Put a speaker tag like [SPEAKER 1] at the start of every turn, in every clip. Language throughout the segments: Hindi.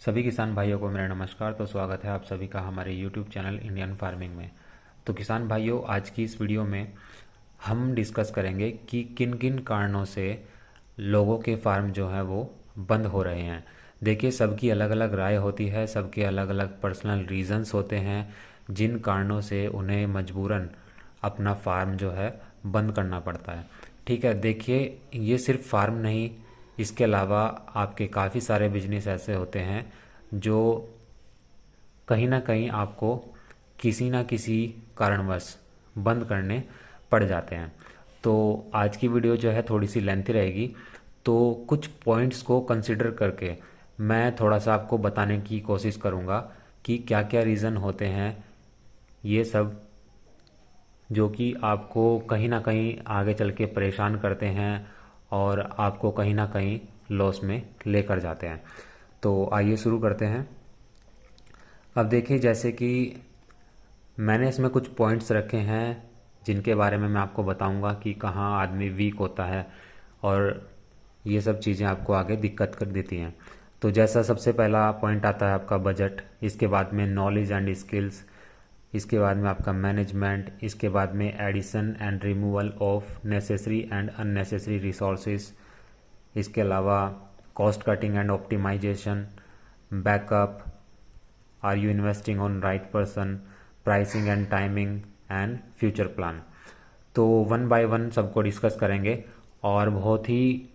[SPEAKER 1] सभी किसान भाइयों को मेरा नमस्कार। तो स्वागत है आप सभी का हमारे YouTube चैनल इंडियन फार्मिंग में। तो किसान भाइयों, आज की इस वीडियो में हम डिस्कस करेंगे कि किन किन कारणों से लोगों के फार्म जो है वो बंद हो रहे हैं। देखिए, सबकी अलग अलग राय होती है, सबके अलग अलग पर्सनल रीजंस होते हैं जिन कारणों से उन्हें मजबूरन अपना फार्म जो है बंद करना पड़ता है। ठीक है, देखिए, ये सिर्फ फार्म नहीं, इसके अलावा आपके काफ़ी सारे बिजनेस ऐसे होते हैं जो कहीं ना कहीं आपको किसी ना किसी कारणवश बंद करने पड़ जाते हैं। तो आज की वीडियो जो है थोड़ी सी लेंथी रहेगी, तो कुछ पॉइंट्स को कंसिडर करके मैं थोड़ा सा आपको बताने की कोशिश करूँगा कि क्या क्या रीज़न होते हैं ये सब, जो कि आपको कहीं ना कहीं आगे चल के परेशान करते हैं और आपको कहीं ना कहीं लॉस में लेकर जाते हैं। तो आइए शुरू करते हैं। अब देखिए, जैसे कि मैंने इसमें कुछ पॉइंट्स रखे हैं जिनके बारे में मैं आपको बताऊंगा कि कहाँ आदमी वीक होता है और ये सब चीज़ें आपको आगे दिक्कत कर देती हैं। तो जैसा सबसे पहला पॉइंट आता है आपका बजट, इसके बाद में नॉलेज एंड स्किल्स, इसके बाद में आपका मैनेजमेंट, इसके बाद में addition and removal of necessary and unnecessary resources, इसके अलावा cost cutting and optimisation, backup, are you investing on right person, pricing and timing and future plan. तो वन बाय वन सबको डिस्कस करेंगे और बहुत ही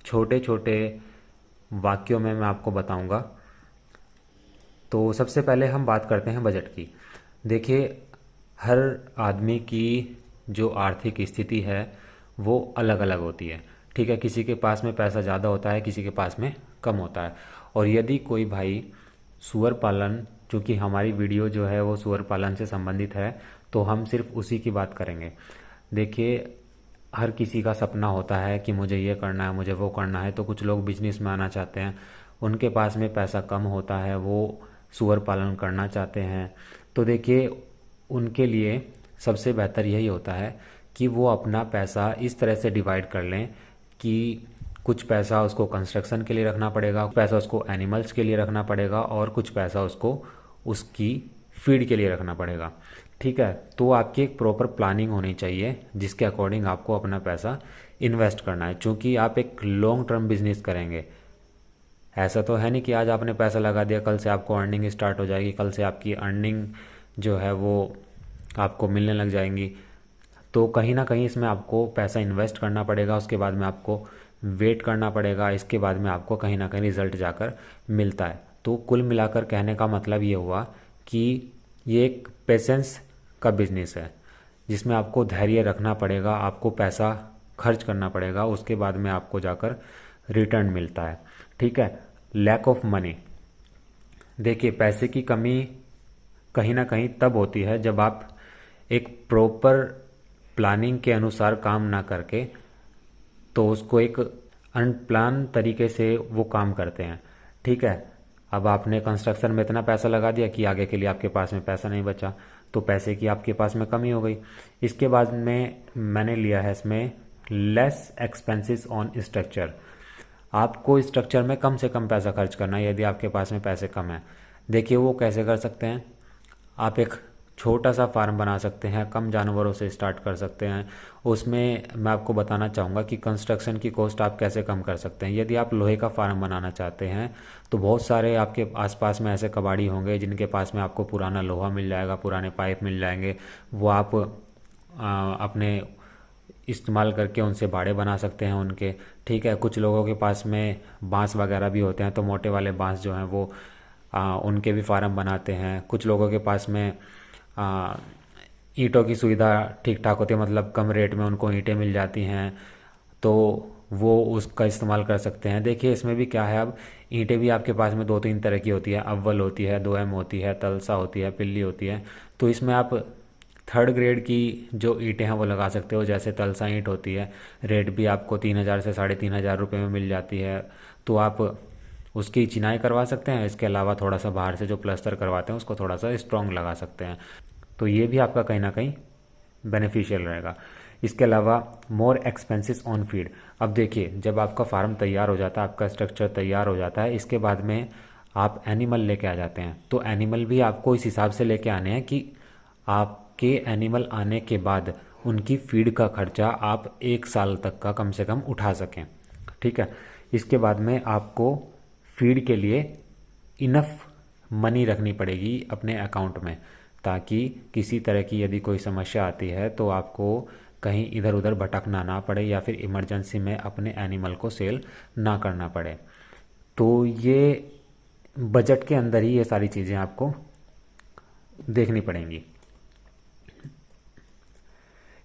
[SPEAKER 1] छोटे छोटे वाक्यों में मैं आपको बताऊंगा। तो सबसे पहले हम बात करते हैं बजट की। देखिए, हर आदमी की जो आर्थिक स्थिति है वो अलग अलग होती है। ठीक है, किसी के पास में पैसा ज़्यादा होता है, किसी के पास में कम होता है। और यदि कोई भाई सूअर पालन, चूँकि हमारी वीडियो जो है वो सूअर पालन से संबंधित है, तो हम सिर्फ उसी की बात करेंगे। देखिए, हर किसी का सपना होता है कि मुझे ये करना है, मुझे वो करना है। तो कुछ लोग बिजनेस में आना चाहते हैं, उनके पास में पैसा कम होता है, वो सूअर पालन करना चाहते हैं। तो देखिए, उनके लिए सबसे बेहतर यही होता है कि वो अपना पैसा इस तरह से डिवाइड कर लें कि कुछ पैसा उसको कंस्ट्रक्शन के लिए रखना पड़ेगा, कुछ पैसा उसको एनिमल्स के लिए रखना पड़ेगा और कुछ पैसा उसको उसकी फीड के लिए रखना पड़ेगा। ठीक है, तो आपकी एक प्रॉपर प्लानिंग होनी चाहिए जिसके अकॉर्डिंग आपको अपना पैसा इन्वेस्ट करना है। चूँकि आप एक लॉन्ग टर्म बिजनेस करेंगे, ऐसा तो है नहीं कि आज आपने पैसा लगा दिया कल से आपको अर्निंग स्टार्ट हो जाएगी, कल से आपकी अर्निंग जो है वो आपको मिलने लग जाएंगी। तो कहीं ना कहीं इसमें आपको पैसा इन्वेस्ट करना पड़ेगा, उसके बाद में आपको वेट करना पड़ेगा, इसके बाद में आपको कहीं ना कहीं रिजल्ट जाकर मिलता है। तो कुल मिलाकर कहने का मतलब ये हुआ कि ये एक पेशेंस का बिजनेस है जिसमें आपको धैर्य रखना पड़ेगा, आपको पैसा खर्च करना पड़ेगा, उसके बाद में आपको जाकर रिटर्न मिलता है। ठीक है, लैक ऑफ मनी। देखिए, पैसे की कमी कहीं ना कहीं तब होती है जब आप एक प्रॉपर प्लानिंग के अनुसार काम ना करके तो उसको एक अनप्लान तरीके से वो काम करते हैं। ठीक है, अब आपने कंस्ट्रक्शन में इतना पैसा लगा दिया कि आगे के लिए आपके पास में पैसा नहीं बचा, तो पैसे की आपके पास में कमी हो गई। इसके बाद में मैंने लिया है इसमें लेस एक्सपेंसेस ऑन स्ट्रक्चर। आपको स्ट्रक्चर में कम से कम पैसा खर्च करना है यदि आपके पास में पैसे कम हैं। देखिए, वो कैसे कर सकते हैं। आप एक छोटा सा फार्म बना सकते हैं, कम जानवरों से स्टार्ट कर सकते हैं। उसमें मैं आपको बताना चाहूँगा कि कंस्ट्रक्शन की कॉस्ट आप कैसे कम कर सकते हैं। यदि आप लोहे का फार्म बनाना चाहते हैं तो बहुत सारे आपके आसपास में ऐसे कबाड़ी होंगे जिनके पास में आपको पुराना लोहा मिल जाएगा, पुराने पाइप मिल जाएंगे। वो आप अपने इस्तेमाल करके उनसे बाड़े बना सकते हैं उनके। ठीक है, कुछ लोगों के पास में बांस वगैरह भी होते हैं, तो मोटे वाले बांस जो हैं वो उनके भी फार्म बनाते हैं। कुछ लोगों के पास में ईंटों की सुविधा ठीक ठाक होती है, मतलब कम रेट में उनको ईंटें मिल जाती हैं, तो वो उसका इस्तेमाल कर सकते हैं। देखिए, इसमें भी क्या है, अब ईंटें भी आपके पास में दो तीन तरह की होती है, अव्वल होती है, 2M होती है, तलसा होती है, पिल्ली होती है। तो इसमें आप थर्ड ग्रेड की जो ईंटें हैं वो लगा सकते हो। जैसे तलसा ईंट होती है, रेट भी आपको 3,000 से 3,500 रुपये में मिल जाती है, तो आप उसकी चिनाई करवा सकते हैं। इसके अलावा थोड़ा सा बाहर से जो प्लास्टर करवाते हैं उसको थोड़ा सा स्ट्रॉन्ग लगा सकते हैं, तो ये भी आपका कहीं ना कहीं बेनिफिशियल रहेगा। इसके अलावा मोर एक्सपेंसेस ऑन फीड। अब देखिए, जब आपका फार्म तैयार हो जाता है, आपका स्ट्रक्चर तैयार हो जाता है, इसके बाद में आप एनिमल लेके आ जाते हैं, तो एनिमल भी आपको इस हिसाब से लेके आने हैं कि आपके एनिमल आने के बाद उनकी फीड का खर्चा आप 1 साल तक का कम से कम उठा सकें। ठीक है, इसके बाद में आपको फीड के लिए इनफ मनी रखनी पड़ेगी अपने अकाउंट में, ताकि किसी तरह की यदि कोई समस्या आती है तो आपको कहीं इधर उधर भटकना ना पड़े या फिर इमरजेंसी में अपने एनिमल को सेल ना करना पड़े। तो ये बजट के अंदर ही ये सारी चीज़ें आपको देखनी पड़ेंगी।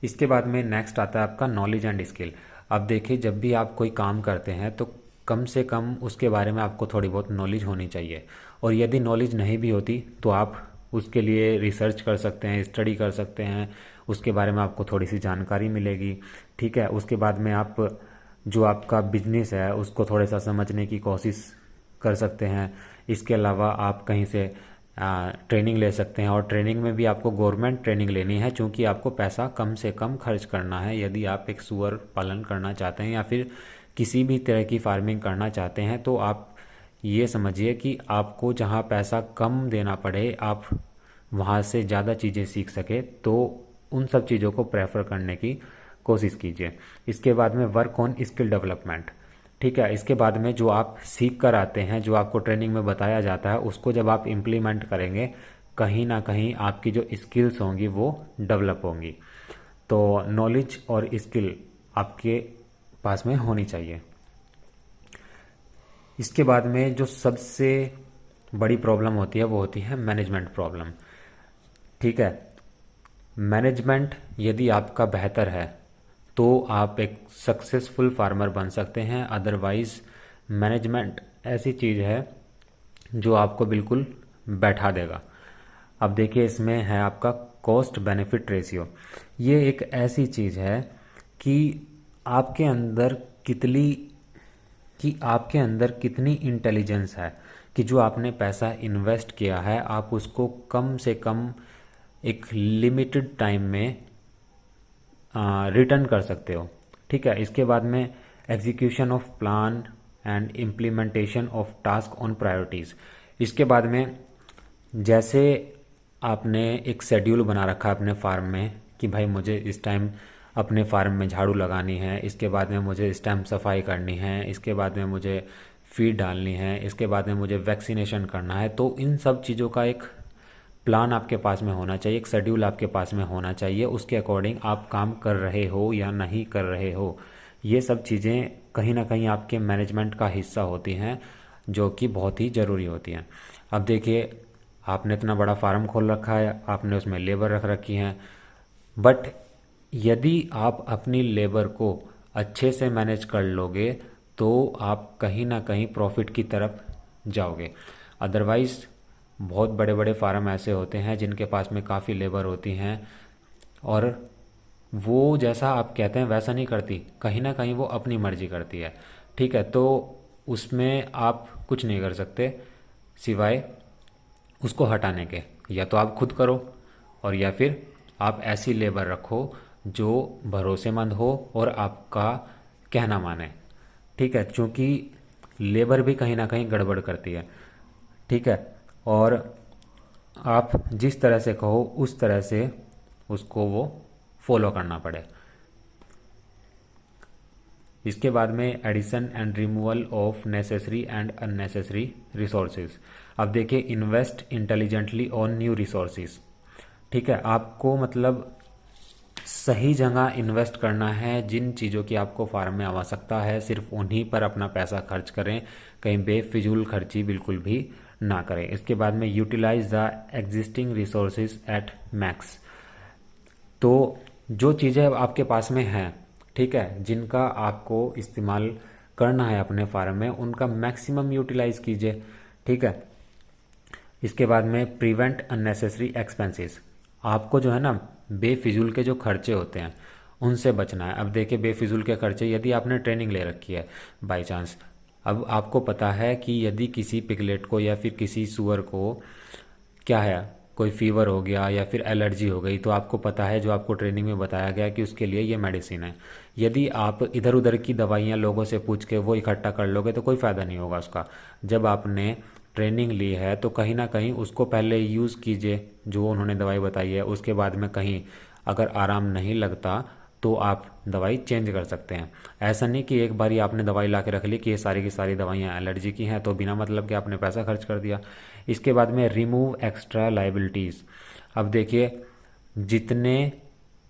[SPEAKER 1] इसके बाद में नेक्स्ट आता है आपका नॉलेज एंड स्किल। अब देखिए, जब भी आप कोई काम करते हैं तो कम से कम उसके बारे में आपको थोड़ी बहुत नॉलेज होनी चाहिए, और यदि नॉलेज नहीं भी होती तो आप उसके लिए रिसर्च कर सकते हैं, स्टडी कर सकते हैं, उसके बारे में आपको थोड़ी सी जानकारी मिलेगी। ठीक है, उसके बाद में आप जो आपका बिजनेस है उसको थोड़ा सा समझने की कोशिश कर सकते हैं। इसके अलावा आप कहीं से ट्रेनिंग ले सकते हैं, और ट्रेनिंग में भी आपको गवर्नमेंट ट्रेनिंग लेनी है, क्योंकि आपको पैसा कम से कम खर्च करना है यदि आप एक सुअर पालन करना चाहते हैं या फिर किसी भी तरह की फार्मिंग करना चाहते हैं। तो आप ये समझिए कि आपको जहाँ पैसा कम देना पड़े आप वहाँ से ज़्यादा चीज़ें सीख सके, तो उन सब चीज़ों को प्रेफर करने की कोशिश कीजिए। इसके बाद में वर्क ऑन स्किल डेवलपमेंट। ठीक है, इसके बाद में जो आप सीख कर आते हैं, जो आपको ट्रेनिंग में बताया जाता है, उसको जब आप इम्प्लीमेंट करेंगे कहीं ना कहीं आपकी जो स्किल्स होंगी वो डेवलप होंगी। तो नॉलेज और स्किल आपके पास में होनी चाहिए। इसके बाद में जो सबसे बड़ी प्रॉब्लम होती है वो होती है मैनेजमेंट प्रॉब्लम। ठीक है, मैनेजमेंट यदि आपका बेहतर है तो आप एक सक्सेसफुल फार्मर बन सकते हैं, अदरवाइज मैनेजमेंट ऐसी चीज़ है जो आपको बिल्कुल बैठा देगा। अब देखिए, इसमें है आपका कॉस्ट बेनिफिट रेशियो। ये एक ऐसी चीज़ है कि आपके अंदर कितनी इंटेलिजेंस है कि जो आपने पैसा इन्वेस्ट किया है आप उसको कम से कम एक लिमिटेड टाइम में रिटर्न कर सकते हो। ठीक है, इसके बाद में execution of plan and implementation of task on priorities. इसके बाद में जैसे आपने एक शेड्यूल बना रखा है अपने फार्म में कि भाई मुझे इस टाइम अपने फार्म में झाड़ू लगानी है, इसके बाद में मुझे इस टाइम सफाई करनी है, इसके बाद में मुझे फीड डालनी है, इसके बाद में मुझे वैक्सीनेशन करना है। तो इन सब चीज़ों का एक प्लान आपके पास में होना चाहिए, एक शेड्यूल आपके पास में होना चाहिए, उसके अकॉर्डिंग आप काम कर रहे हो या नहीं कर रहे हो। ये सब चीज़ें कहीं ना कहीं आपके मैनेजमेंट का हिस्सा होती हैं, जो कि बहुत ही ज़रूरी होती हैं। अब देखिए, आपने इतना बड़ा फार्म खोल रखा है, आपने उसमें लेबर रख रखी हैं, बट यदि आप अपनी लेबर को अच्छे से मैनेज कर लोगे तो आप कहीं ना कहीं प्रॉफिट की तरफ जाओगे। अदरवाइज़ बहुत बड़े बड़े फार्म ऐसे होते हैं जिनके पास में काफ़ी लेबर होती हैं और वो जैसा आप कहते हैं वैसा नहीं करती, कहीं ना कहीं वो अपनी मर्जी करती है। ठीक है, तो उसमें आप कुछ नहीं कर सकते सिवाय उसको हटाने के। या तो आप खुद करो और या फिर आप ऐसी लेबर रखो जो भरोसेमंद हो और आपका कहना माने। ठीक है, क्योंकि लेबर भी कहीं ना कहीं गड़बड़ करती है। ठीक है, और आप जिस तरह से कहो उस तरह से उसको वो फॉलो करना पड़े। इसके बाद में addition and removal of necessary and unnecessary resources. अब देखिए, invest intelligently on new resources. ठीक है, आपको मतलब सही जगह इन्वेस्ट करना है। जिन चीज़ों की आपको फार्म में आवश्यकता है सिर्फ उन्हीं पर अपना पैसा खर्च करें, कहीं बेफिजूल खर्ची बिल्कुल भी ना करें। इसके बाद में utilise the existing resources at max. तो जो चीज़ें आपके पास में हैं, ठीक है, जिनका आपको इस्तेमाल करना है अपने फार्म में, उनका मैक्सिमम यूटिलाइज कीजिए। ठीक है, इसके बाद में प्रिवेंट अननेसेसरी एक्सपेंसेस। आपको जो है ना बेफिजूल के जो खर्चे होते हैं उनसे बचना है। अब देखिए, बेफिजूल के खर्चे, यदि आपने ट्रेनिंग ले रखी है बाय चांस, अब आपको पता है कि यदि किसी पिगलेट को या फिर किसी सूअर को क्या है, कोई फीवर हो गया या फिर एलर्जी हो गई, तो आपको पता है, जो आपको ट्रेनिंग में बताया गया कि उसके लिए ये मेडिसिन है। यदि आप इधर उधर की दवाइयाँ लोगों से पूछ के वो इकट्ठा कर लोगे तो कोई फ़ायदा नहीं होगा उसका। जब आपने ट्रेनिंग ली है तो कहीं ना कहीं उसको पहले यूज़ कीजिए जो उन्होंने दवाई बताई है। उसके बाद में कहीं अगर आराम नहीं लगता तो आप दवाई चेंज कर सकते हैं। ऐसा नहीं कि एक बारी आपने दवाई ला के रख ली कि ये सारी की सारी दवाइयाँ एलर्जी की हैं तो बिना मतलब कि आपने पैसा खर्च कर दिया। इसके बाद में रिमूव एक्स्ट्रा लाइबिलिटीज़। अब देखिए, जितने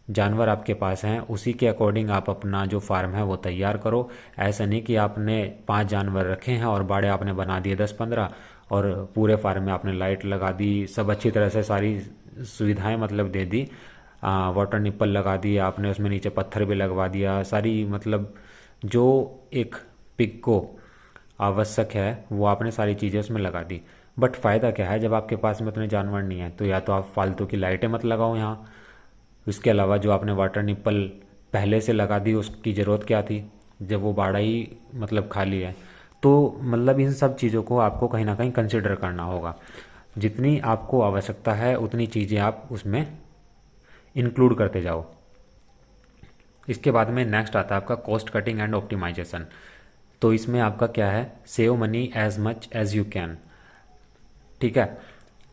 [SPEAKER 1] जानवर आपके पास हैं उसी के अकॉर्डिंग आप अपना जो फार्म है वो तैयार करो। ऐसा नहीं कि आपने 5 जानवर रखे हैं और बाड़े आपने बना दिए 10-15 और पूरे फार्म में आपने लाइट लगा दी, सब अच्छी तरह से सारी सुविधाएं मतलब दे दी, वाटर निप्पल लगा दिए आपने, उसमें नीचे पत्थर भी लगवा दिया, सारी मतलब जो एक पिग को आवश्यक है वो आपने सारी चीज़ें उसमें लगा दी। बट फ़ायदा क्या है जब आपके पास में उतने जानवर नहीं है? तो या तो आप फालतू की लाइटें मत लगाओ यहाँ। इसके अलावा जो आपने वाटर निप्पल पहले से लगा दी उसकी ज़रूरत क्या थी जब वो बाड़ा ही मतलब खाली है? तो मतलब इन सब चीज़ों को आपको कहीं ना कहीं कंसिडर करना होगा। जितनी आपको आवश्यकता है उतनी चीज़ें आप उसमें इंक्लूड करते जाओ। इसके बाद में नेक्स्ट आता है आपका कॉस्ट कटिंग एंड ऑप्टिमाइजेशन। तो इसमें आपका क्या है, save money as much as you can. ठीक है,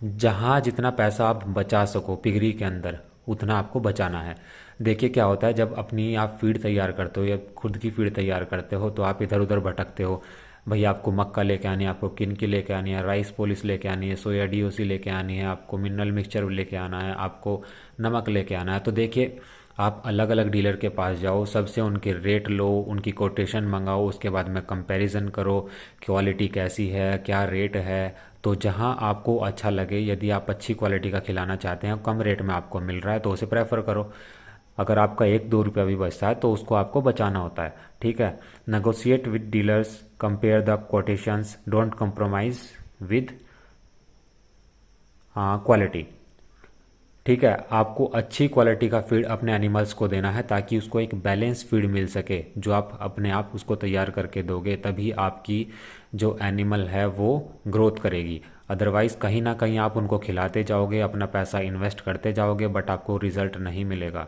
[SPEAKER 1] जहाँ जितना पैसा आप बचा सको पिगरी के अंदर उतना आपको बचाना है। देखिए क्या होता है, जब अपनी आप फीड तैयार करते हो या खुद की फीड तैयार करते हो तो आप इधर उधर भटकते हो। भाई आपको मक्का लेके आनी है, आपको किनकी लेके आनी है, राइस पॉलिश लेके आनी है, सोया डीओसी लेके आनी है, आपको मिनरल मिक्सचर लेके आना है, आपको नमक लेके आना है। तो देखिए, आप अलग अलग डीलर के पास जाओ, सबसे उनके रेट लो, उनकी कोटेशन मंगाओ, उसके बाद में कंपैरिजन करो, क्वालिटी कैसी है, क्या रेट है। तो जहां आपको अच्छा लगे, यदि आप अच्छी क्वालिटी का खिलाना चाहते हैं, कम रेट में आपको मिल रहा है तो उसे प्रेफर करो। अगर आपका 1-2 रुपया भी बचता है तो उसको आपको बचाना होता है। ठीक है, negotiate with dealers, compare the quotations, don't compromise with quality. ठीक है, आपको अच्छी क्वालिटी का फीड अपने एनिमल्स को देना है ताकि उसको एक बैलेंस फीड मिल सके जो आप अपने आप उसको तैयार करके दोगे, तभी आपकी जो एनिमल है वो ग्रोथ करेगी। अदरवाइज़ कहीं ना कहीं आप उनको खिलाते जाओगे, अपना पैसा इन्वेस्ट करते जाओगे, बट आपको रिजल्ट नहीं मिलेगा।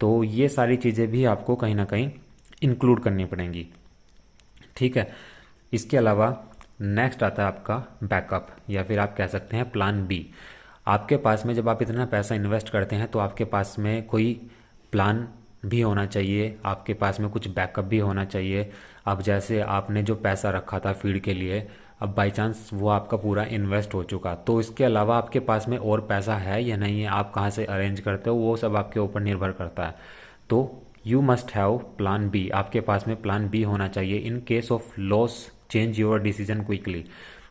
[SPEAKER 1] तो ये सारी चीज़ें भी आपको कहीं ना कहीं इंक्लूड करनी पड़ेंगी। ठीक है, इसके अलावा नेक्स्ट आता है आपका बैकअप, या फिर आप कह सकते हैं प्लान बी। आपके पास में जब आप इतना पैसा इन्वेस्ट करते हैं तो आपके पास में कोई प्लान भी होना चाहिए, आपके पास में कुछ बैकअप भी होना चाहिए। अब जैसे आपने जो पैसा रखा था फीड के लिए, अब बाई चांस वो आपका पूरा इन्वेस्ट हो चुका, तो इसके अलावा आपके पास में और पैसा है या नहीं है, आप कहाँ से अरेंज करते हो, वो सब आपके ऊपर निर्भर करता है। तो you must have plan B, आपके पास में प्लान बी होना चाहिए। In case of loss change your decision quickly.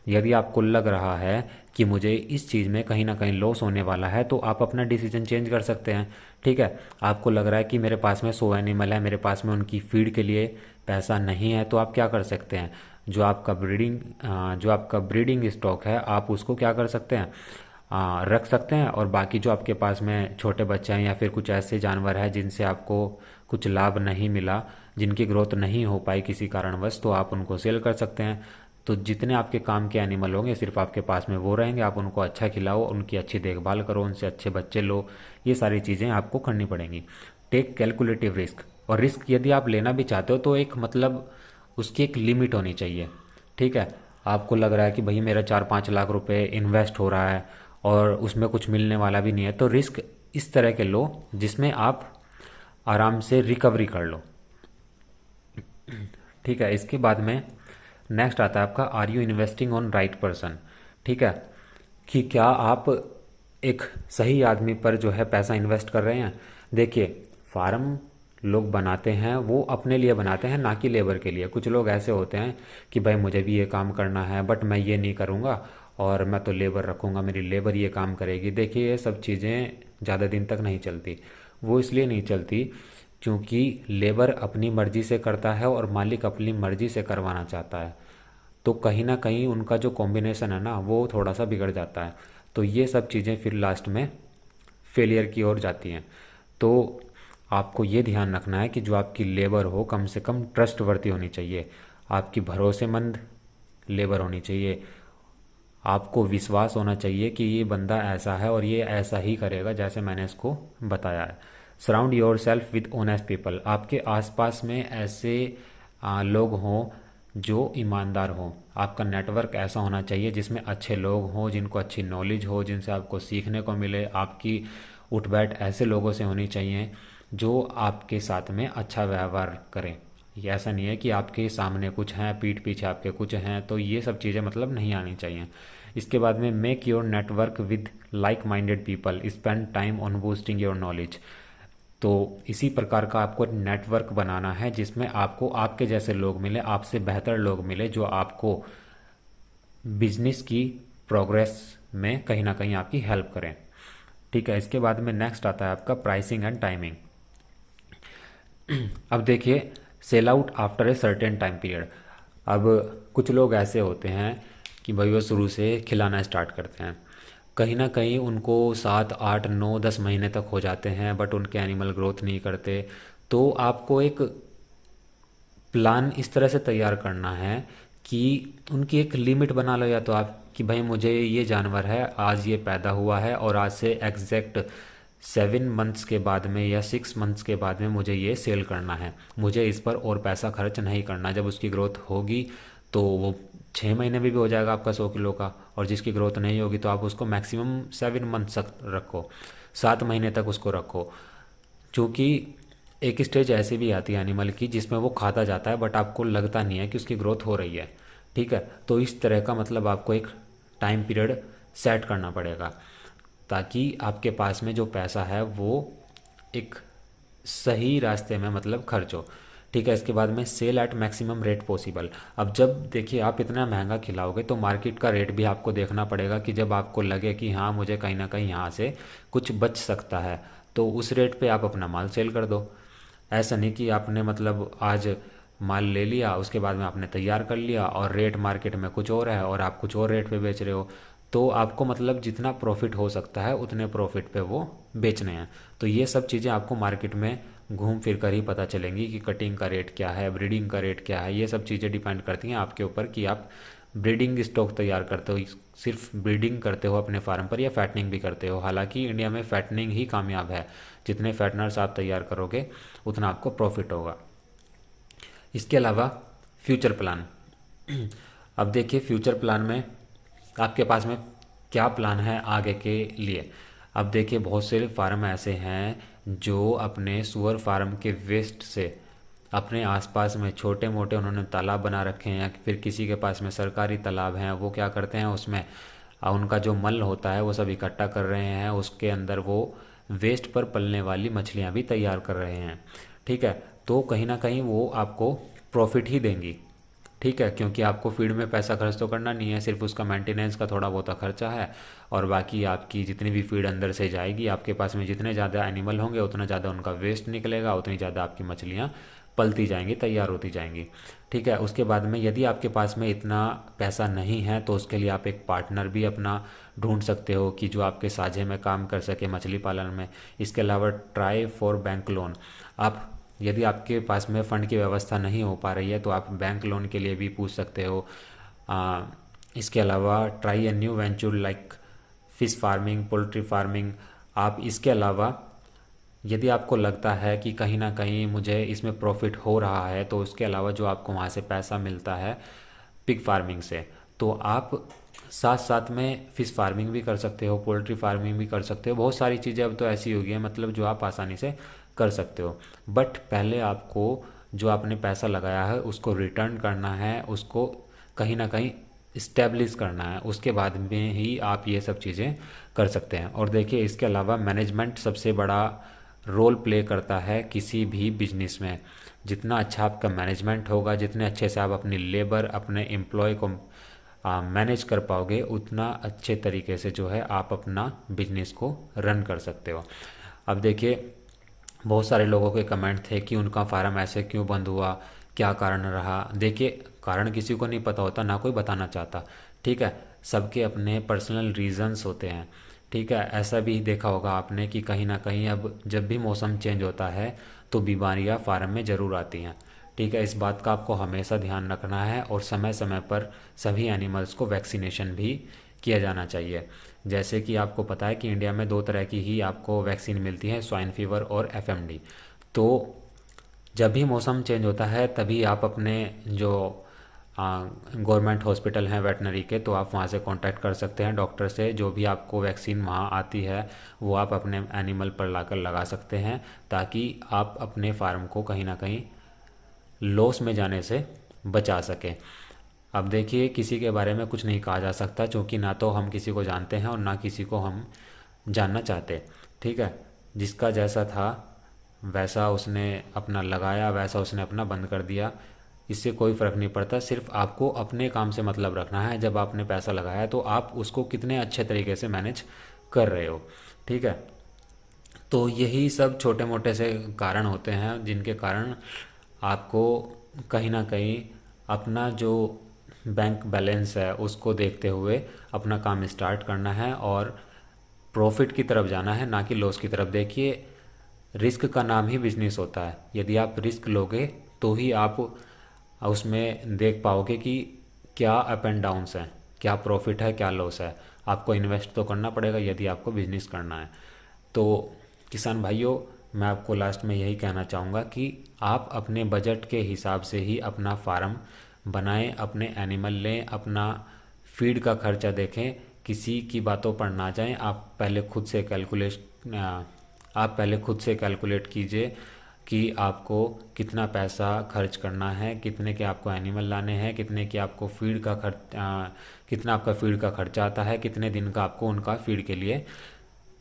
[SPEAKER 1] यदि आपको लग रहा है कि मुझे इस चीज़ में कहीं ना कहीं लॉस होने वाला है तो आप अपना डिसीजन चेंज कर सकते हैं। ठीक है, आपको लग रहा है कि मेरे पास में 100 एनिमल है, मेरे पास में उनकी फीड के लिए पैसा नहीं है, तो आप क्या कर सकते हैं, जो आपका ब्रीडिंग स्टॉक है आप उसको क्या कर सकते हैं, रख सकते हैं। और बाकी जो आपके पास में छोटे बच्चे हैं या फिर कुछ ऐसे जानवर हैं जिनसे आपको कुछ लाभ नहीं मिला, जिनकी ग्रोथ नहीं हो पाई किसी कारणवश, तो आप उनको सेल कर सकते हैं। तो जितने आपके काम के एनिमल होंगे सिर्फ आपके पास में वो रहेंगे, आप उनको अच्छा खिलाओ, उनकी अच्छी देखभाल करो, उनसे अच्छे बच्चे लो। ये सारी चीज़ें आपको करनी पड़ेंगी। टेक कैलकुलेटिव रिस्क, और रिस्क यदि आप लेना भी चाहते हो तो एक मतलब उसकी एक लिमिट होनी चाहिए। ठीक है, आपको लग रहा है कि भाई मेरा 4-5 लाख रुपए इन्वेस्ट हो रहा है और उसमें कुछ मिलने वाला भी नहीं है, तो रिस्क इस तरह के लो जिसमें आप आराम से रिकवरी कर लो। ठीक है, इसके बाद में नेक्स्ट आता है आपका are you investing on right person. ठीक है, कि क्या आप एक सही आदमी पर जो है पैसा इन्वेस्ट कर रहे हैं। देखिए, फार्म लोग बनाते हैं वो अपने लिए बनाते हैं, ना कि लेबर के लिए। कुछ लोग ऐसे होते हैं कि भाई मुझे भी ये काम करना है बट मैं ये नहीं करूँगा और मैं तो लेबर रखूँगा, मेरी लेबर ये काम करेगी। देखिए, ये सब चीज़ें ज़्यादा दिन तक नहीं चलती। वो इसलिए नहीं चलती क्योंकि लेबर अपनी मर्जी से करता है और मालिक अपनी मर्जी से करवाना चाहता है, तो कहीं ना कहीं उनका जो कॉम्बिनेशन है ना वो थोड़ा सा बिगड़ जाता है। तो ये सब चीज़ें फिर लास्ट में फेलियर की ओर जाती हैं। तो आपको ये ध्यान रखना है कि जो आपकी लेबर हो कम से कम ट्रस्टवर्दी होनी चाहिए, आपकी भरोसेमंद लेबर होनी चाहिए। आपको विश्वास होना चाहिए कि ये बंदा ऐसा है और ये ऐसा ही करेगा जैसे मैंने इसको बताया है। Surround your self with honest people, आपके आसपास में ऐसे लोग हों जो ईमानदार हो। आपका नेटवर्क ऐसा होना चाहिए जिसमें अच्छे लोग हों, जिनको अच्छी नॉलेज हो, जिनसे आपको सीखने को मिले। आपकी उठ बैठ ऐसे लोगों से होनी चाहिए जो आपके साथ में अच्छा व्यवहार करें। ये ऐसा नहीं है कि आपके सामने कुछ हैं, पीठ पीछे आपके कुछ हैं, तो ये सब चीज़ें मतलब नहीं आनी चाहिए। इसके बाद में make your network with like minded people, spend time on boosting your knowledge. तो इसी प्रकार का आपको नेटवर्क बनाना है जिसमें आपको आपके जैसे लोग मिले, आपसे बेहतर लोग मिले, जो आपको बिजनेस की प्रोग्रेस में कहीं ना कहीं आपकी हेल्प करें। ठीक है, इसके बाद में नेक्स्ट आता है आपका प्राइसिंग एंड टाइमिंग। अब देखिए, sell out after a certain time period. अब कुछ लोग ऐसे होते हैं कि भाई वो शुरू से खिलाना स्टार्ट करते हैं, कहीं ना कहीं उनको 7 8 9 10 महीने तक हो जाते हैं, बट उनके एनिमल ग्रोथ नहीं करते। तो आपको एक प्लान इस तरह से तैयार करना है कि उनकी एक लिमिट बना लो, या तो आप कि भाई मुझे ये जानवर है, आज ये पैदा हुआ है और आज से एग्जैक्ट 7 मंथ्स के बाद में या 6 मंथ्स के बाद में मुझे ये सेल करना है, मुझे इस पर और पैसा खर्च नहीं करना। जब उसकी ग्रोथ होगी तो वो 6 महीने में भी हो जाएगा आपका 100 किलो का, और जिसकी ग्रोथ नहीं होगी तो आप उसको मैक्सिमम 7 मंथ्स तक रखो, 7 महीने तक उसको रखो। क्योंकि एक स्टेज ऐसी भी आती है एनिमल की जिसमें वो खाता जाता है बट आपको लगता नहीं है कि उसकी ग्रोथ हो रही है। ठीक है, तो इस तरह का मतलब आपको एक टाइम पीरियड सेट करना पड़ेगा ताकि आपके पास में जो पैसा है वो एक सही रास्ते में मतलब खर्च हो। ठीक है, इसके बाद में sell at maximum rate possible. अब जब देखिए आप इतना महंगा खिलाओगे तो मार्केट का रेट भी आपको देखना पड़ेगा कि जब आपको लगे कि हाँ मुझे कहीं ना कहीं यहाँ से कुछ बच सकता है तो उस रेट पे आप अपना माल सेल कर दो। ऐसा नहीं कि आपने मतलब आज माल ले लिया, उसके बाद में आपने तैयार कर लिया और रेट मार्केट में कुछ और है और आप कुछ और रेट पे बेच रहे हो। तो आपको मतलब जितना प्रॉफिट हो सकता है उतने प्रॉफिट पे वो बेचने हैं। तो ये सब चीज़ें आपको मार्केट में घूम फिर कर ही पता चलेंगी कि कटिंग का रेट क्या है, ब्रीडिंग का रेट क्या है। ये सब चीज़ें डिपेंड करती हैं आपके ऊपर कि आप ब्रीडिंग स्टॉक तैयार करते हो, सिर्फ ब्रीडिंग करते हो अपने फार्म पर या फैटनिंग भी करते हो। हालांकि इंडिया में फैटनिंग ही कामयाब है, जितने फैटनर्स आप तैयार करोगे उतना आपको प्रॉफिट होगा। इसके अलावा फ्यूचर प्लान। अब देखिए फ्यूचर प्लान में आपके पास में क्या प्लान है आगे के लिए। अब देखिए बहुत से फार्म ऐसे हैं जो अपने सुअर फार्म के वेस्ट से अपने आसपास में छोटे मोटे उन्होंने तालाब बना रखे हैं, या फिर किसी के पास में सरकारी तालाब हैं, वो क्या करते हैं उसमें उनका जो मल होता है वो सब इकट्ठा कर रहे हैं, उसके अंदर वो वेस्ट पर पलने वाली मछलियाँ भी तैयार कर रहे हैं। ठीक है, तो कहीं ना कहीं वो आपको प्रॉफिट ही देंगी। ठीक है, क्योंकि आपको फीड में पैसा खर्च तो करना नहीं है, सिर्फ उसका मेंटेनेंस का थोड़ा बहुत खर्चा है, और बाकी आपकी जितनी भी फीड अंदर से जाएगी, आपके पास में जितने ज़्यादा एनिमल होंगे उतना ज़्यादा उनका वेस्ट निकलेगा, उतनी ज़्यादा आपकी मछलियाँ पलती जाएंगी, तैयार होती जाएंगी। ठीक है, उसके बाद में यदि आपके पास में इतना पैसा नहीं है तो उसके लिए आप एक पार्टनर भी अपना ढूंढ सकते हो कि जो आपके साझे में काम कर सके मछली पालन में। इसके अलावा ट्राई फॉर बैंक लोन। आप यदि आपके पास में फ़ंड की व्यवस्था नहीं हो पा रही है तो आप बैंक लोन के लिए भी पूछ सकते हो। इसके अलावा try a new venture like fish farming, poultry farming. आप इसके अलावा यदि आपको लगता है कि कहीं ना कहीं मुझे इसमें प्रॉफिट हो रहा है तो उसके अलावा जो आपको वहाँ से पैसा मिलता है पिग फार्मिंग से, तो आप साथ साथ में फ़िश फार्मिंग भी कर सकते हो, पोल्ट्री फार्मिंग भी कर सकते हो। बहुत सारी चीज़ें अब तो ऐसी हो गई हैं मतलब जो आप आसानी से कर सकते हो। बट पहले आपको जो आपने पैसा लगाया है उसको रिटर्न करना है, उसको कहीं ना कहीं इस्टेब्लिश करना है, उसके बाद में ही आप ये सब चीज़ें कर सकते हैं। और देखिए इसके अलावा मैनेजमेंट सबसे बड़ा रोल प्ले करता है किसी भी बिजनेस में। जितना अच्छा आपका मैनेजमेंट होगा, जितने अच्छे से आप अपनी लेबर, अपने एम्प्लॉय को मैनेज कर पाओगे, उतना अच्छे तरीके से जो है आप अपना बिजनेस को रन कर सकते हो। अब देखिए बहुत सारे लोगों के कमेंट थे कि उनका फार्म ऐसे क्यों बंद हुआ, क्या कारण रहा। देखिए कारण किसी को नहीं पता होता, ना कोई बताना चाहता। ठीक है, सबके अपने पर्सनल रीजंस होते हैं। ठीक है, ऐसा भी देखा होगा आपने कि कहीं ना कहीं अब जब भी मौसम चेंज होता है तो बीमारियां फार्म में ज़रूर आती हैं। ठीक है, इस बात का आपको हमेशा ध्यान रखना है और समय समय पर सभी एनिमल्स को वैक्सीनेशन भी किया जाना चाहिए। जैसे कि आपको पता है कि इंडिया में 2 तरह की ही आपको वैक्सीन मिलती है, स्वाइन फीवर और एफएमडी। तो जब भी मौसम चेंज होता है तभी आप अपने जो गवर्नमेंट हॉस्पिटल हैं वेटनरी के, तो आप वहाँ से कांटेक्ट कर सकते हैं डॉक्टर से। जो भी आपको वैक्सीन वहाँ आती है वो आप अपने एनिमल पर लाकर लगा सकते हैं, ताकि आप अपने फार्म को कहीं ना कहीं लॉस में जाने से बचा सकें। अब देखिए, किसी के बारे में कुछ नहीं कहा जा सकता, क्योंकि ना तो हम किसी को जानते हैं और ना किसी को हम जानना चाहते। ठीक है, जिसका जैसा था वैसा उसने अपना लगाया, वैसा उसने अपना बंद कर दिया। इससे कोई फ़र्क नहीं पड़ता, सिर्फ आपको अपने काम से मतलब रखना है। जब आपने पैसा लगाया तो आप उसको कितने अच्छे तरीके से मैनेज कर रहे हो। ठीक है, तो यही सब छोटे मोटे से कारण होते हैं जिनके कारण आपको कहीं ना कहीं अपना जो बैंक बैलेंस है उसको देखते हुए अपना काम स्टार्ट करना है और प्रॉफिट की तरफ जाना है, ना कि लॉस की तरफ। देखिए, रिस्क का नाम ही बिजनेस होता है। यदि आप रिस्क लोगे तो ही आप उसमें देख पाओगे कि क्या अप एंड डाउन्स हैं, क्या प्रॉफिट है, क्या लॉस है। आपको इन्वेस्ट तो करना पड़ेगा यदि आपको बिजनेस करना है। तो किसान भाइयों, मैं आपको लास्ट में यही कहना चाहूँगा कि आप अपने बजट के हिसाब से ही अपना फार्म बनाएं, अपने एनिमल लें, अपना फीड का खर्चा देखें, किसी की बातों पर ना जाएं। आप पहले खुद से कैलकुलेट कीजिए कि आपको कितना पैसा खर्च करना है, कितने के आपको एनिमल लाने हैं, कितने की आपको कितना आपका फीड का खर्चा आता है, कितने दिन का आपको उनका फीड के लिए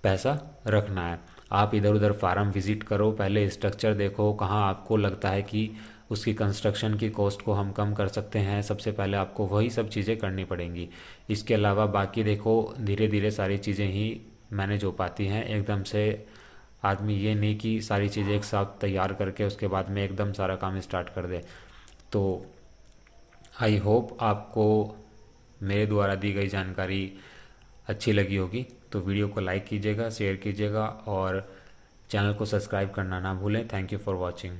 [SPEAKER 1] पैसा रखना है। आप इधर उधर फार्म विज़िट करो, पहले स्ट्रक्चर देखो, कहाँ आपको लगता है कि उसकी कंस्ट्रक्शन की कॉस्ट को हम कम कर सकते हैं। सबसे पहले आपको वही सब चीज़ें करनी पड़ेंगी। इसके अलावा बाकी देखो, धीरे धीरे सारी चीज़ें ही मैनेज हो पाती हैं। एकदम से आदमी ये नहीं कि सारी चीज़ें एक साथ तैयार करके उसके बाद में एकदम सारा काम स्टार्ट कर दे। तो आई होप आपको मेरे द्वारा दी गई जानकारी अच्छी लगी होगी। तो वीडियो को लाइक कीजिएगा, शेयर कीजिएगा और चैनल को सब्सक्राइब करना ना भूलें। Thank you for watching.